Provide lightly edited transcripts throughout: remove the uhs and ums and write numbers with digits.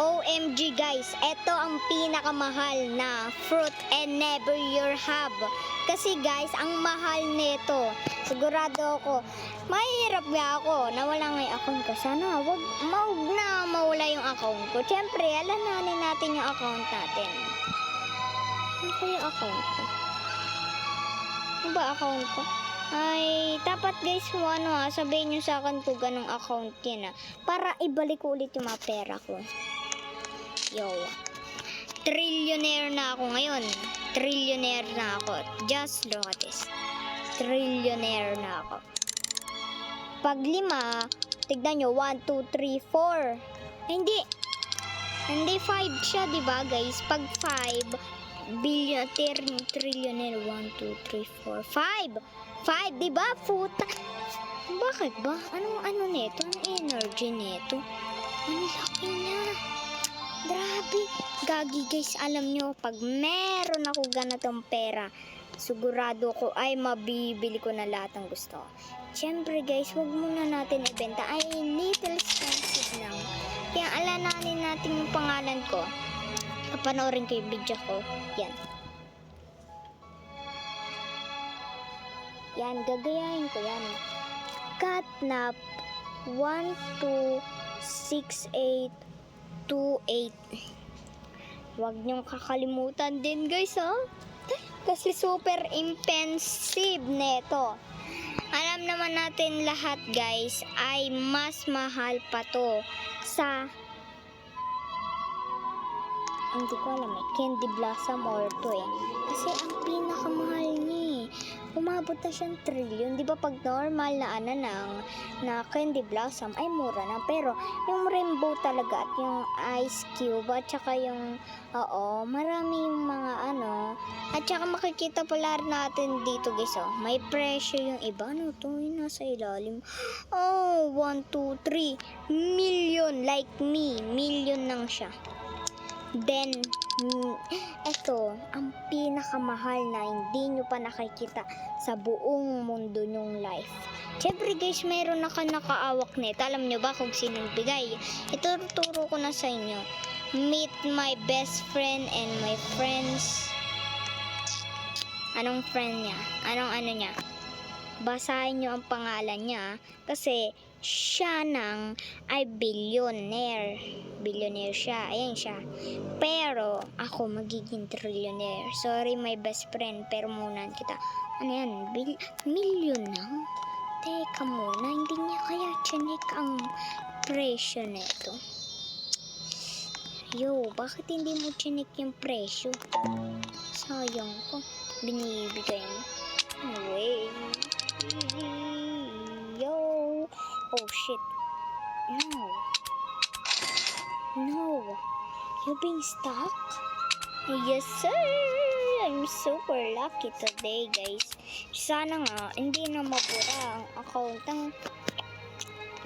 OMG guys, ito ang pinakamahal na fruit and never your have. Kasi guys, ang mahal nito. Sigurado ako, mahirap nga ako na wala nga yung account ko. Sana wag na mawala yung account ko. Siyempre, alalahanin natin yung account natin. Ano ko yung account ko? Ano ba account ko? Ay, dapat guys, sabihin nyo sa akin kung ganong account yan para ibalik ko ulit yung mga pera ko. Yo, trillionaire na ako ngayon. Trillionaire na ako. Just look at this. Trillionaire na ako. Pag 5, tignan nyo, 1, 2, 3, 4. Hindi 5 siya, diba guys? Pag 5, billion, trillionaire, 1, 2, 3, 4, 5, diba? Puta. Bakit ba? Ano neto? Anong energy neto? Ang laki niya. Grabe. Gagi guys, alam nyo, pag meron ako ganitong pera, sigurado ko ay mabibili ko na lahat ng gusto ko. Siyempre guys, wag muna natin ibenta. Ay, little expensive lang. Kaya alalahanin natin yung pangalan ko. Panoorin ko yung video ko. Yan, gagayahin ko yan. Catnap 126828. Huwag niyong kakalimutan din guys, kasi super expensive neto. Alam naman natin lahat guys ay mas mahal pa to sa hindi ko alam Candy Blossom or to kasi ang pinakamahal niya umabot na siyang trillion. Di ba pag normal na Candy Blossom ay mura na, pero yung rainbow talaga at yung ice cube at saka yung marami yung mga at saka makikita pala natin dito guys, may presyo yung iba. Ano to? Yung nasa ilalim. 1, 2, 3 million, like me, million lang siya. Then, ito, ang pinakamahal na hindi nyo pa nakikita sa buong mundo nyong life. Siyempre guys, mayroon na nakaawak nito. Alam nyo ba kung sino bigay? Ito, turo ko na sa inyo. Meet my best friend and my friends. Anong friend niya? Anong niya? Basahin nyo ang pangalan niya kasi siya ay billionaire. Billionaire siya. Ayan siya. Pero ako magiging trillionaire. Sorry my best friend, pero muna kita. Ano yan? Million lang? Teka muna. Hindi niya kaya chinik ang presyo nito. Yo, bakit hindi mo chinik yung presyo? Sayang ko. Binibigay mo. Wait. Yo. Oh shit. No. You being stuck? Yes sir. I'm super lucky today guys. Sana nga hindi na mabura ang account ng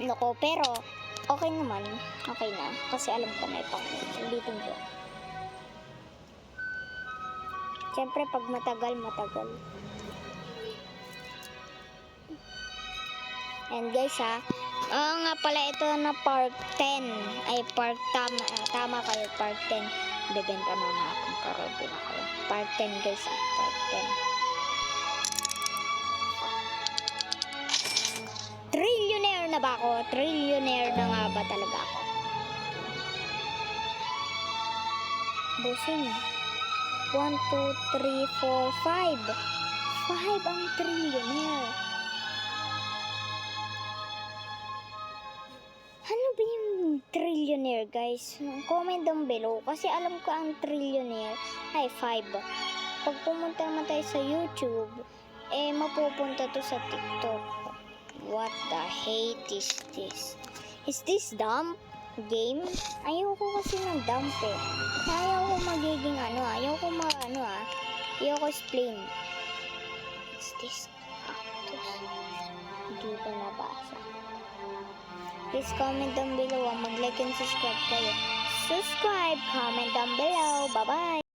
loko, pero okay naman. Okay na. Kasi alam ko na ulitin ko. Siyempre pag matagal. And guys nga pala ito na part 10. Ay part tama kayo, part 10. Bebenta na akong karodi na kayo. Part 10 guys, part 10. Trillionaire na ba ako? Trillionaire na nga ba talaga ako? Busin. 1, 2, 3, 4, 5. 5 ang trillionaire. Ano ba yung trillionaire guys? Comment down below kasi alam ko ang trillionaire ay 5. Pag pumunta naman tayo sa YouTube, mapupunta to sa TikTok. What the hate is this? Is this dump game? Ayoko kasi ng dump Ayaw ko magiging ayoko ayoko explain. Is this cactus? Hindi ko nabasa. Please comment down below. Mag-like and subscribe kayo. Subscribe, comment down below. Bye-bye!